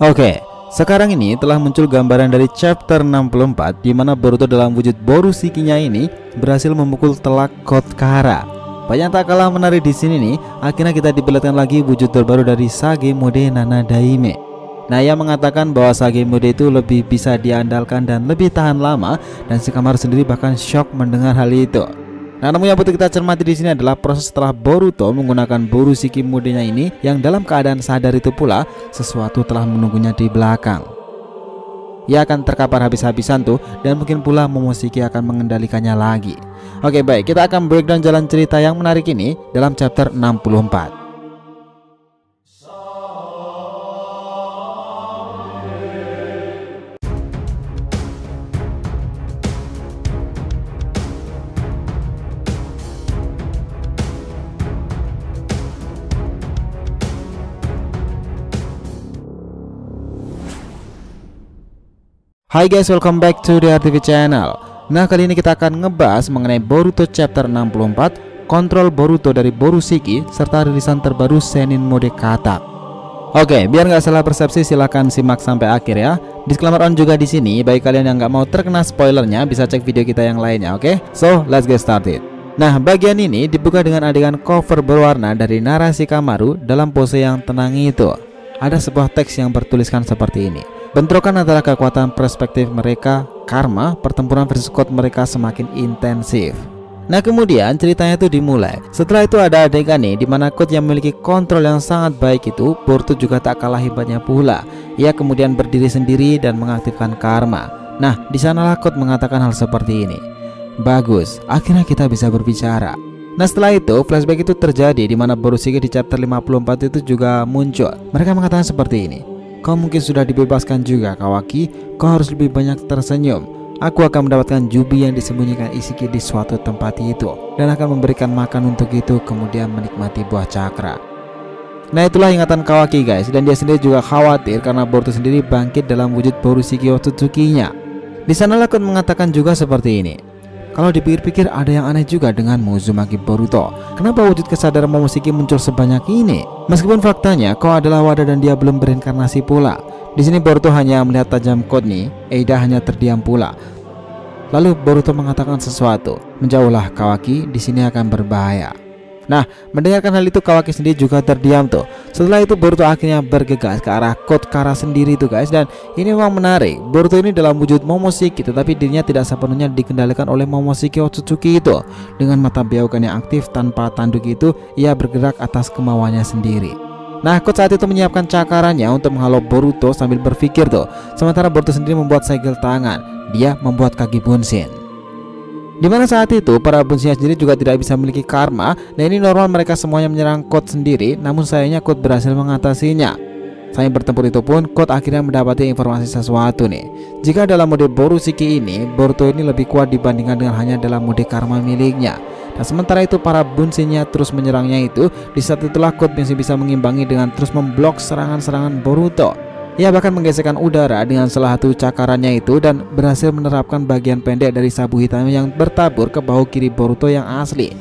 Oke, sekarang ini telah muncul gambaran dari chapter 64 di mana Boruto dalam wujud Borushiki-nya ini berhasil memukul telak Code Kara. Banyak tak kalah menarik di sini nih, akhirnya kita diperlihatkan lagi wujud terbaru dari Sage Mode Nana Daime. Nah, ia mengatakan bahwa Sage Mode itu lebih bisa diandalkan dan lebih tahan lama, dan Shikamaru sendiri bahkan shock mendengar hal itu. Nah, namun yang perlu kita cermati di sini adalah proses setelah Boruto menggunakan Borushiki modenya ini, yang dalam keadaan sadar itu pula sesuatu telah menunggunya di belakang. Ia akan terkapar habis-habisan tuh, dan mungkin pula Momoshiki akan mengendalikannya lagi. Oke, baik, kita akan breakdown jalan cerita yang menarik ini dalam chapter 64. Hai guys, welcome back to the RTV channel. Nah, kali ini kita akan ngebahas mengenai Boruto chapter 64, kontrol Boruto dari Borushiki, serta rilisan terbaru Sennin Mode Katak. Oke, biar nggak salah persepsi silahkan simak sampai akhir ya. Disclaimer on juga di sini, bagi kalian yang nggak mau terkena spoilernya bisa cek video kita yang lainnya, oke? So, let's get started. Nah, bagian ini dibuka dengan adegan cover berwarna dari narasi Shikamaru dalam pose yang tenang itu. Ada sebuah teks yang bertuliskan seperti ini. Bentrokan antara kekuatan perspektif mereka, karma, pertempuran versus code mereka semakin intensif. Nah, kemudian ceritanya itu dimulai. Setelah itu ada adegan nih di mana code yang memiliki kontrol yang sangat baik itu, Boruto juga tak kalah hebatnya pula. Ia kemudian berdiri sendiri dan mengaktifkan karma. Nah, di sanalah code mengatakan hal seperti ini. Bagus, akhirnya kita bisa berbicara. Nah, setelah itu flashback itu terjadi di mana Borushiki di chapter 54 itu juga muncul. Mereka mengatakan seperti ini. Kau mungkin sudah dibebaskan juga, Kawaki. Kau harus lebih banyak tersenyum. Aku akan mendapatkan jubi yang disembunyikan Isshiki di suatu tempat itu, dan akan memberikan makan untuk itu, kemudian menikmati buah cakra. Nah, itulah ingatan Kawaki guys, dan dia sendiri juga khawatir karena Boruto sendiri bangkit dalam wujud Borushiki Otsutsuki-nya. Di sanalah Kon mengatakan juga seperti ini. Kalau dipikir-pikir ada yang aneh juga denganmu, Uzumaki Boruto. Kenapa wujud kesadaran Momoshiki muncul sebanyak ini? Meskipun faktanya kau adalah wadah dan dia belum berinkarnasi pula. Di sini Boruto hanya melihat tajam code nih. Eida hanya terdiam pula. Lalu Boruto mengatakan sesuatu. Menjauhlah Kawaki, di sini akan berbahaya. Nah, mendengarkan hal itu Kawaki sendiri juga terdiam tuh. Setelah itu Boruto akhirnya bergegas ke arah Code Kara sendiri tuh guys. Dan ini memang menarik, Boruto ini dalam wujud Momoshiki, tetapi dirinya tidak sepenuhnya dikendalikan oleh Momoshiki Otsutsuki itu. Dengan mata biaukan yang aktif tanpa tanduk itu, ia bergerak atas kemauannya sendiri. Nah, Code saat itu menyiapkan cakarannya untuk menghalau Boruto sambil berpikir tuh. Sementara Boruto sendiri membuat segel tangan. Dia membuat kaki bunshin. Dimana saat itu para bunshin sendiri juga tidak bisa memiliki karma. Dan ini normal mereka semuanya menyerang Code sendiri. Namun sayangnya Code berhasil mengatasinya. Sambil bertempur itu pun Code akhirnya mendapati informasi sesuatu nih. Jika dalam mode Borushiki ini, Boruto ini lebih kuat dibandingkan dengan hanya dalam mode karma miliknya. Dan sementara itu para bunshinnya terus menyerangnya itu. Di saat itulah Code masih bisa mengimbangi dengan terus memblok serangan-serangan Boruto. Ia bahkan menggeserkan udara dengan salah satu cakarannya itu dan berhasil menerapkan bagian pendek dari sabu hitam yang bertabur ke bahu kiri Boruto yang asli.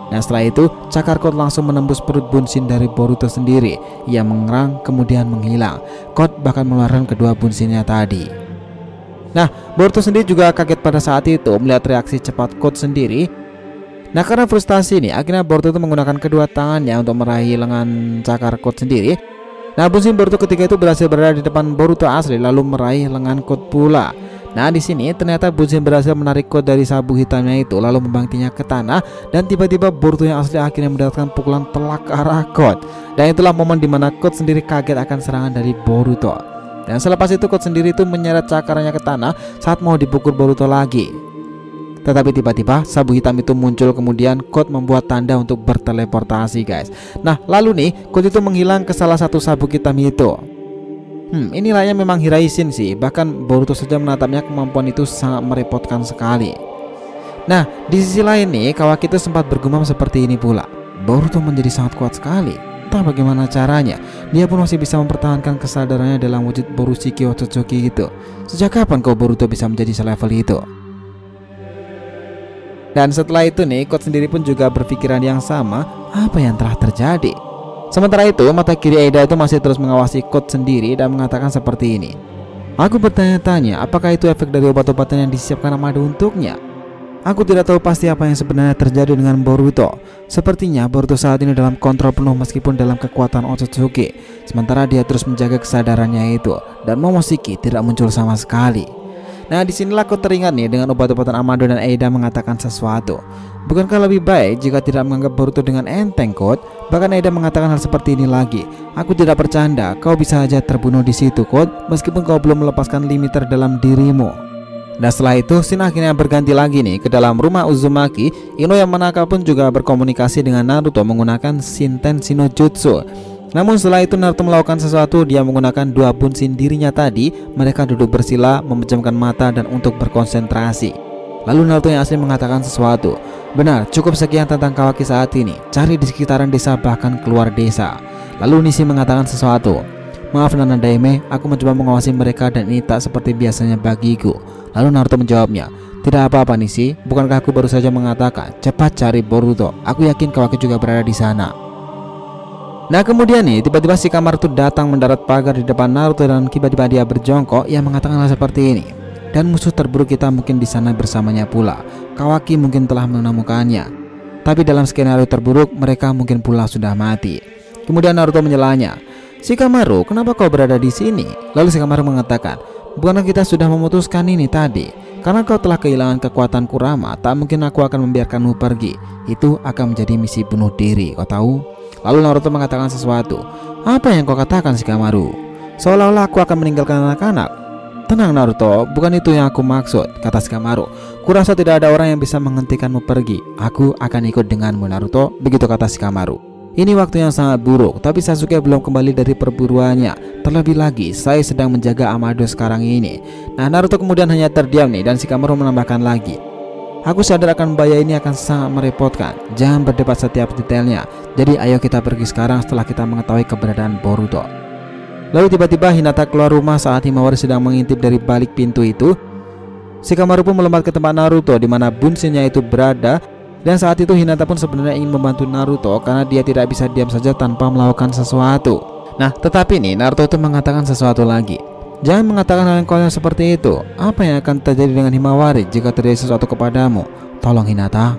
Nah, setelah itu cakar Code langsung menembus perut bunshin dari Boruto sendiri. Ia mengerang kemudian menghilang. Code bahkan mengeluarkan kedua bunshinnya tadi. Nah, Boruto sendiri juga kaget pada saat itu melihat reaksi cepat Code sendiri. Nah, karena frustasi nih, akhirnya Boruto itu menggunakan kedua tangannya untuk meraih lengan cakar Code sendiri. Nah, bunshin Boruto ketika itu berhasil berada di depan Boruto asli lalu meraih lengan Code pula. Nah, di sini ternyata bunshin berhasil menarik Code dari sabu hitamnya itu lalu membangkitnya ke tanah, dan tiba-tiba Boruto yang asli akhirnya mendapatkan pukulan telak ke arah Code. Dan itulah momen dimana Code sendiri kaget akan serangan dari Boruto. Dan selepas itu Code sendiri itu menyeret cakarannya ke tanah saat mau dipukul Boruto lagi. Tetapi tiba-tiba sabu hitam itu muncul, kemudian Code membuat tanda untuk berteleportasi guys. Nah, lalu nih Code itu menghilang ke salah satu sabuk hitam itu. Ini layaknya memang Hiraisin sih. Bahkan Boruto saja menatapnya, kemampuan itu sangat merepotkan sekali. Nah, di sisi lain nih Kawaki itu sempat bergumam seperti ini pula. Boruto menjadi sangat kuat sekali. Entah bagaimana caranya, dia pun masih bisa mempertahankan kesadarannya dalam wujud Borushiki Otsutsuki gitu. Sejak kapan kau Boruto bisa menjadi selevel itu? Dan setelah itu nih Code sendiri pun juga berpikiran yang sama. Apa yang telah terjadi? Sementara itu, mata kiri Eida itu masih terus mengawasi Code sendiri dan mengatakan seperti ini. Aku bertanya-tanya, apakah itu efek dari obat-obatan yang disiapkan Amado untuknya? Aku tidak tahu pasti apa yang sebenarnya terjadi dengan Boruto. Sepertinya Boruto saat ini dalam kontrol penuh meskipun dalam kekuatan Otsutsuki. Sementara dia terus menjaga kesadarannya itu, dan Momoshiki tidak muncul sama sekali. Nah, disinilah aku teringat nih dengan obat-obatan Amado dan Eida mengatakan sesuatu. Bukankah lebih baik jika tidak menganggap Boruto dengan enteng, Code? Bahkan Eida mengatakan hal seperti ini lagi. Aku tidak bercanda, kau bisa saja terbunuh di situ, Code, meskipun kau belum melepaskan limiter dalam dirimu. Dan setelah itu, scene akhirnya berganti lagi nih ke dalam rumah Uzumaki. Ino yang menangkap pun juga berkomunikasi dengan Naruto menggunakan Shinten Shino Jutsu. Namun setelah itu Naruto melakukan sesuatu. Dia menggunakan dua bunshin dirinya tadi. Mereka duduk bersila, memejamkan mata dan untuk berkonsentrasi. Lalu Naruto yang asli mengatakan sesuatu. Benar, cukup sekian tentang Kawaki saat ini. Cari di sekitaran desa bahkan keluar desa. Lalu Nishi mengatakan sesuatu. Maaf Nana Daime, aku mencoba mengawasi mereka dan ini tak seperti biasanya bagiku. Lalu Naruto menjawabnya, tidak apa-apa Nishi, bukankah aku baru saja mengatakan cepat cari Boruto. Aku yakin Kawaki juga berada di sana. Nah kemudian nih, tiba-tiba Shikamaru tuh datang mendarat pagar di depan Naruto dan tiba-tiba dia berjongkok yang mengatakan hal seperti ini. Dan musuh terburuk kita mungkin di sana bersamanya pula. Kawaki mungkin telah menemukannya. Tapi dalam skenario terburuk mereka mungkin pula sudah mati. Kemudian Naruto menyelanya, Shikamaru, kenapa kau berada di sini? Lalu Shikamaru mengatakan, bukankah kita sudah memutuskan ini tadi? Karena kau telah kehilangan kekuatan Kurama, tak mungkin aku akan membiarkanmu pergi. Itu akan menjadi misi bunuh diri, kau tahu? Lalu Naruto mengatakan sesuatu. Apa yang kau katakan Shikamaru? Seolah-olah aku akan meninggalkan anak-anak. Tenang Naruto, bukan itu yang aku maksud, kata Shikamaru. Kurasa tidak ada orang yang bisa menghentikanmu pergi. Aku akan ikut denganmu Naruto, begitu kata Shikamaru. Ini waktu yang sangat buruk, tapi Sasuke belum kembali dari perburuannya. Terlebih lagi, saya sedang menjaga Amado sekarang ini. Nah, Naruto kemudian hanya terdiam nih, dan Shikamaru menambahkan lagi. Aku sadar akan bahaya ini akan sangat merepotkan. Jangan berdebat setiap detailnya. Jadi ayo kita pergi sekarang setelah kita mengetahui keberadaan Boruto. Lalu tiba-tiba Hinata keluar rumah saat Himawari sedang mengintip dari balik pintu itu. Shikamaru pun melompat ke tempat Naruto di mana bunshinnya itu berada. Dan saat itu Hinata pun sebenarnya ingin membantu Naruto karena dia tidak bisa diam saja tanpa melakukan sesuatu. Nah, tetapi nih Naruto itu mengatakan sesuatu lagi. Jangan mengatakan hal yang konyol seperti itu. Apa yang akan terjadi dengan Himawari jika terjadi sesuatu kepadamu? Tolong Hinata.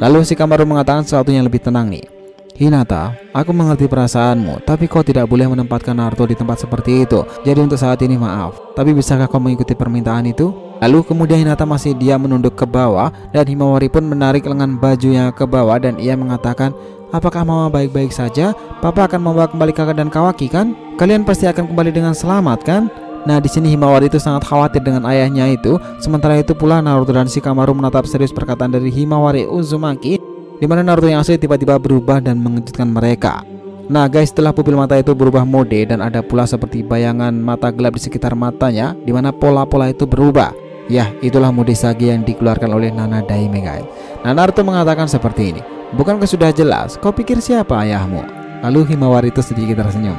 Lalu Shikamaru mengatakan sesuatu yang lebih tenang nih. Hinata, aku mengerti perasaanmu, tapi kau tidak boleh menempatkan Naruto di tempat seperti itu. Jadi untuk saat ini maaf, tapi bisakah kau mengikuti permintaan itu? Lalu kemudian Hinata masih diam menunduk ke bawah dan Himawari pun menarik lengan bajunya ke bawah dan ia mengatakan, apakah mama baik-baik saja? Papa akan membawa kembali kakak dan Kawaki kan? Kalian pasti akan kembali dengan selamat kan? Nah di sini Himawari itu sangat khawatir dengan ayahnya itu. Sementara itu pula Naruto dan Shikamaru menatap serius perkataan dari Himawari Uzumaki, di mana Naruto yang asli tiba-tiba berubah dan mengejutkan mereka. Nah guys, setelah pupil mata itu berubah mode dan ada pula seperti bayangan mata gelap di sekitar matanya, di mana pola-pola itu berubah. Ya, itulah mode Sage yang dikeluarkan oleh Nana Daime guys. Nah Naruto mengatakan seperti ini, bukankah sudah jelas? Kau pikir siapa ayahmu? Lalu Himawari itu sedikit tersenyum.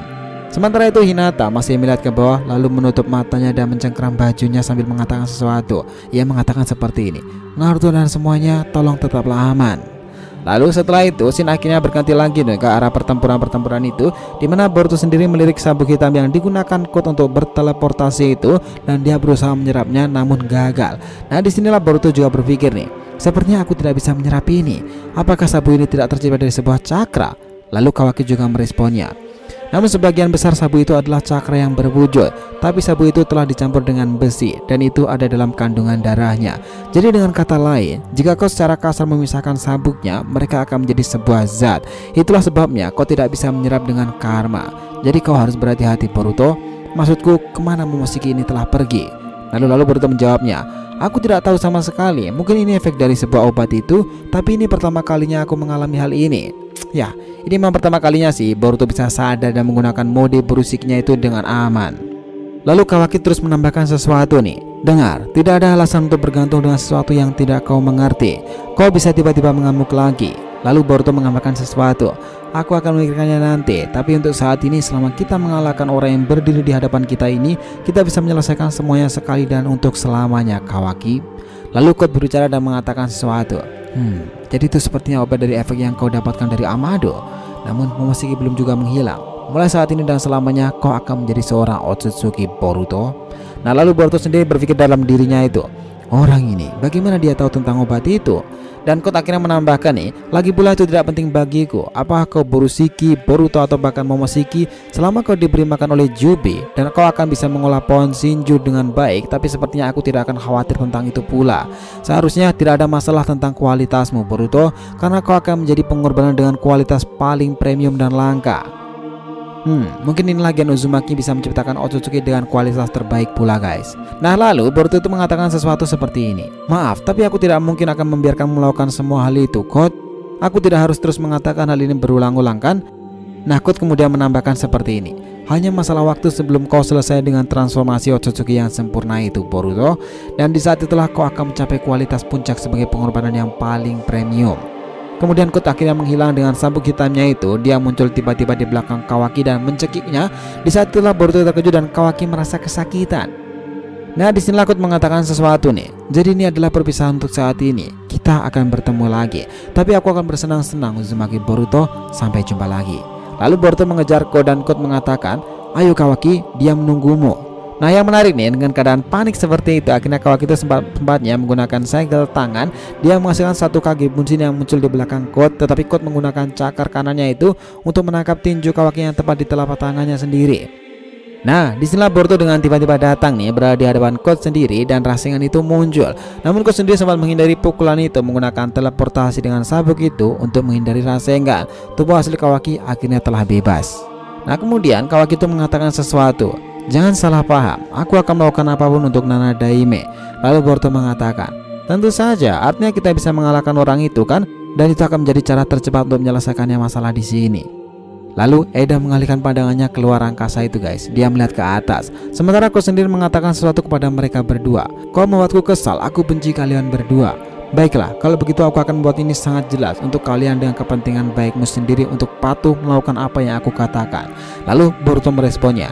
Sementara itu Hinata masih melihat ke bawah lalu menutup matanya dan mencengkeram bajunya sambil mengatakan sesuatu. Ia mengatakan seperti ini, Naruto dan semuanya tolong tetaplah aman. Lalu setelah itu scene akhirnya berganti lagi ke arah pertempuran itu, di mana Boruto sendiri melirik sabuk hitam yang digunakan Code untuk berteleportasi itu dan dia berusaha menyerapnya namun gagal. Nah disinilah Boruto juga berpikir nih, sepertinya aku tidak bisa menyerap ini. Apakah sabu ini tidak tercipta dari sebuah cakra? Lalu Kawaki juga meresponnya. Namun sebagian besar sabu itu adalah cakra yang berwujud, tapi sabu itu telah dicampur dengan besi dan itu ada dalam kandungan darahnya. Jadi dengan kata lain, jika kau secara kasar memisahkan sabuknya, mereka akan menjadi sebuah zat. Itulah sebabnya kau tidak bisa menyerap dengan karma. Jadi kau harus berhati-hati Boruto. Maksudku, kemana Momoshiki ini telah pergi? Lalu Boruto menjawabnya, aku tidak tahu sama sekali. Mungkin ini efek dari sebuah obat itu, tapi ini pertama kalinya aku mengalami hal ini. Ya, ini memang pertama kalinya sih Boruto bisa sadar dan menggunakan mode berusiknya itu dengan aman. Lalu Kawaki terus menambahkan sesuatu nih. Dengar, tidak ada alasan untuk bergantung dengan sesuatu yang tidak kau mengerti. Kau bisa tiba-tiba mengamuk lagi. Lalu Boruto menambahkan sesuatu. Aku akan memikirkannya nanti, tapi untuk saat ini selama kita mengalahkan orang yang berdiri di hadapan kita ini, kita bisa menyelesaikan semuanya sekali dan untuk selamanya Kawaki. Lalu Code berbicara dan mengatakan sesuatu. Jadi itu sepertinya obat dari efek yang kau dapatkan dari Amado. Namun Momoshiki belum juga menghilang. Mulai saat ini dan selamanya kau akan menjadi seorang Otsutsuki Boruto. Nah lalu Boruto sendiri berpikir dalam dirinya itu, orang ini bagaimana dia tahu tentang obat itu? Dan Kurt akhirnya menambahkan nih, lagi pula itu tidak penting bagiku apakah kau Borushiki, Boruto atau bahkan Momoshiki, selama kau diberi makan oleh Jubi dan kau akan bisa mengolah pohon Shinju dengan baik. Tapi sepertinya aku tidak akan khawatir tentang itu pula. Seharusnya tidak ada masalah tentang kualitasmu Boruto, karena kau akan menjadi pengorbanan dengan kualitas paling premium dan langka. Mungkin inilah Gen Uzumaki bisa menciptakan Otsutsuki dengan kualitas terbaik pula guys. Nah lalu Boruto itu mengatakan sesuatu seperti ini, maaf tapi aku tidak mungkin akan membiarkanmu melakukan semua hal itu Kurt. Aku tidak harus terus mengatakan hal ini berulang-ulang kan? Nah Kurt kemudian menambahkan seperti ini, hanya masalah waktu sebelum kau selesai dengan transformasi Otsutsuki yang sempurna itu Boruto. Dan di saat itulah kau akan mencapai kualitas puncak sebagai pengorbanan yang paling premium. Kemudian Kurt akhirnya menghilang dengan sabuk hitamnya itu. Dia muncul tiba-tiba di belakang Kawaki dan mencekiknya. Di saat itulah Boruto terkejut dan Kawaki merasa kesakitan. Nah disinilah Kurt mengatakan sesuatu nih, jadi ini adalah perpisahan untuk saat ini. Kita akan bertemu lagi, tapi aku akan bersenang-senang Uzumaki Boruto. Sampai jumpa lagi. Lalu Boruto mengejar Kurt dan Kurt mengatakan, ayo Kawaki, dia menunggumu. Nah yang menarik nih, dengan keadaan panik seperti itu akhirnya Kawaki itu sempatnya menggunakan segel tangan. Dia menghasilkan satu Kage Bunshin yang muncul di belakang Kurt. Tetapi Kurt menggunakan cakar kanannya itu untuk menangkap tinju Kawaki yang tepat di telapak tangannya sendiri. Nah disinilah Boruto dengan tiba-tiba datang nih, berada di hadapan Kurt sendiri dan Rasengan itu muncul. Namun Kurt sendiri sempat menghindari pukulan itu menggunakan teleportasi dengan sabuk itu untuk menghindari Rasengan. Tubuh asli Kawaki akhirnya telah bebas. Nah kemudian Kawaki itu mengatakan sesuatu, jangan salah paham, aku akan melakukan apapun untuk Nana Daime. Lalu Boruto mengatakan, tentu saja, artinya kita bisa mengalahkan orang itu kan? Dan itu akan menjadi cara tercepat untuk menyelesaikannya masalah di sini. Lalu Eda mengalihkan pandangannya keluar angkasa itu guys. Dia melihat ke atas. Sementara aku sendiri mengatakan sesuatu kepada mereka berdua. Kau membuatku kesal, aku benci kalian berdua. Baiklah, kalau begitu aku akan membuat ini sangat jelas untuk kalian dengan kepentingan baikmu sendiri untuk patuh melakukan apa yang aku katakan. Lalu Boruto meresponnya,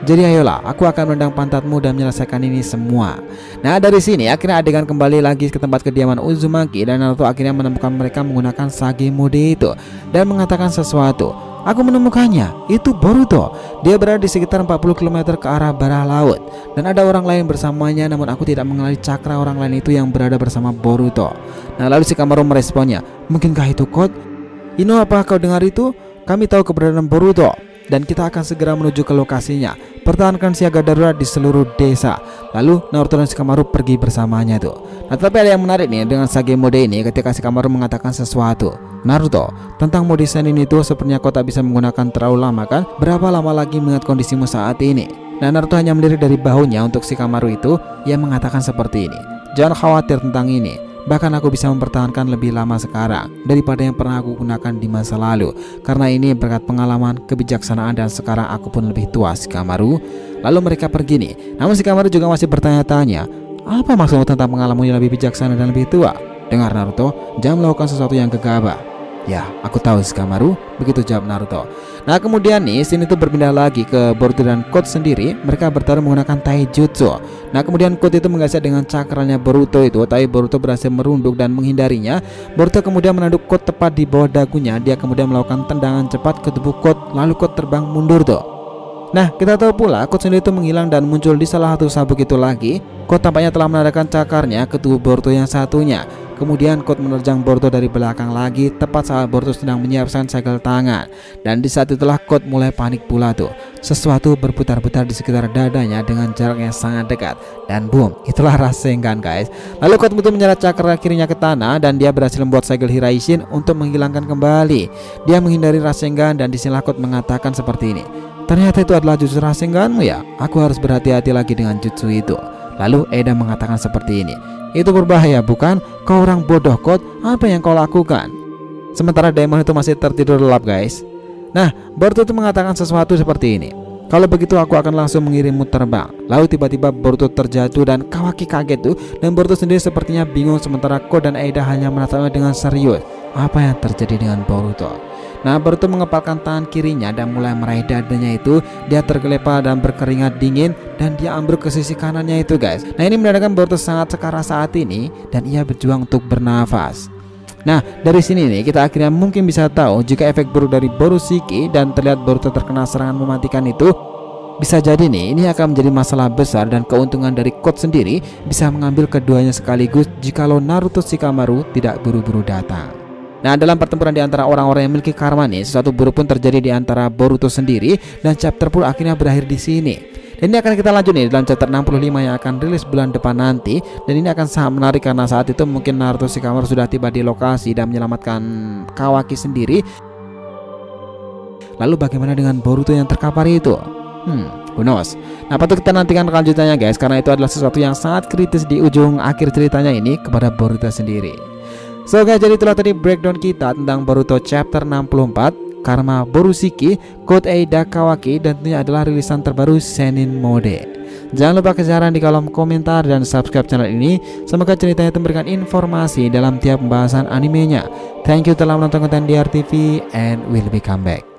jadi ayolah, aku akan menendang pantatmu dan menyelesaikan ini semua. Nah dari sini akhirnya adegan kembali lagi ke tempat kediaman Uzumaki dan Naruto akhirnya menemukan mereka menggunakan Sage mode itu dan mengatakan sesuatu. Aku menemukannya, itu Boruto. Dia berada di sekitar 40 km ke arah bawah laut dan ada orang lain bersamanya, namun aku tidak mengenali cakra orang lain itu yang berada bersama Boruto. Nah lalu Shikamaru meresponnya, mungkinkah itu Kurt? Ino, apa kau dengar itu? Kami tahu keberadaan Boruto dan kita akan segera menuju ke lokasinya. Pertahankan siaga darurat di seluruh desa. Lalu Naruto dan Shikamaru pergi bersamanya tuh. Nah tapi ada yang menarik nih dengan Sage mode ini ketika Shikamaru mengatakan sesuatu. Naruto, tentang mode Senin itu sepertinya kau tak bisa menggunakan terlalu lama kan? Berapa lama lagi mengingat kondisimu saat ini? Nah Naruto hanya melirik dari bahunya untuk Shikamaru itu. Ia mengatakan seperti ini, jangan khawatir tentang ini. Bahkan aku bisa mempertahankan lebih lama sekarang daripada yang pernah aku gunakan di masa lalu. Karena ini berkat pengalaman, kebijaksanaan, dan sekarang aku pun lebih tua Shikamaru. Lalu mereka pergi nih. Namun Shikamaru juga masih bertanya-tanya, apa maksudmu tentang pengalamanmu yang lebih bijaksana dan lebih tua? Dengar Naruto, jangan melakukan sesuatu yang gegabah. Ya, aku tahu Shikamaru, begitu jawab Naruto. Nah kemudian nih scene itu berpindah lagi ke Boruto dan Kurt sendiri. Mereka bertarung menggunakan taijutsu. Nah kemudian Kurt itu menggeser dengan cakranya Boruto itu, tapi Boruto berhasil merunduk dan menghindarinya. Boruto kemudian menanduk Kurt tepat di bawah dagunya. Dia kemudian melakukan tendangan cepat ke tubuh Kurt, lalu Kurt terbang mundur tuh. Nah kita tahu pula Kurt sendiri itu menghilang dan muncul di salah satu sabuk itu lagi. Kurt tampaknya telah menarikkan cakarnya ke tubuh Boruto yang satunya. Kemudian Kurt menerjang Boruto dari belakang lagi tepat saat Boruto sedang menyiapkan segel tangan. Dan di saat itulah Kurt mulai panik pula tuh. Sesuatu berputar-putar di sekitar dadanya dengan jarak yang sangat dekat. Dan boom, itulah Rasengan guys. Lalu Kurt itu menyeret cakra kirinya ke tanah dan dia berhasil membuat segel Hiraishin untuk menghilangkan kembali. Dia menghindari Rasengan dan disinilah Kurt mengatakan seperti ini, ternyata itu adalah jutsu Rasenganmu ya. Aku harus berhati-hati lagi dengan jutsu itu. Lalu Eda mengatakan seperti ini, itu berbahaya bukan? Kau orang bodoh Kurt, apa yang kau lakukan? Sementara Daemon itu masih tertidur lelap guys. Nah Boruto itu mengatakan sesuatu seperti ini, kalau begitu aku akan langsung mengirimmu terbang. Lalu tiba-tiba Boruto terjatuh dan Kawaki kaget tuh. Dan Boruto sendiri sepertinya bingung sementara Kurt dan Eda hanya menatapnya dengan serius. Apa yang terjadi dengan Boruto? Nah Boruto mengepalkan tangan kirinya dan mulai meraih dadanya itu. Dia tergelepar dan berkeringat dingin dan dia ambruk ke sisi kanannya itu guys. Nah ini menandakan Boruto sangat sekar saat ini dan ia berjuang untuk bernafas. Nah, dari sini nih kita akhirnya mungkin bisa tahu jika efek buruk dari Borushiki dan terlihat Boruto terkena serangan mematikan itu bisa jadi nih ini akan menjadi masalah besar, dan keuntungan dari Quote sendiri bisa mengambil keduanya sekaligus jikalau Naruto Shikamaru tidak buru-buru datang. Nah, dalam pertempuran di antara orang-orang yang memiliki karma nih, sesuatu buruk pun terjadi di antara Boruto sendiri dan chapter pun akhirnya berakhir di sini. Dan ini akan kita lanjut nih dalam chapter 65 yang akan rilis bulan depan nanti. Dan ini akan sangat menarik karena saat itu mungkin Naruto Shikamaru sudah tiba di lokasi dan menyelamatkan Kawaki sendiri. Lalu bagaimana dengan Boruto yang terkapar itu? Who knows. Nah, patut kita nantikan kelanjutannya guys, karena itu adalah sesuatu yang sangat kritis di ujung akhir ceritanya ini kepada Boruto sendiri. So guys, jadi itulah tadi breakdown kita tentang Boruto chapter 64, Karma Borushiki, Code Eida Kawaki, dan tentunya adalah rilisan terbaru Sennin Mode. Jangan lupa kesaran di kolom komentar dan subscribe channel ini. Semoga ceritanya itu memberikan informasi dalam tiap pembahasan animenya. Thank you telah menonton konten DR TV and we'll be come back.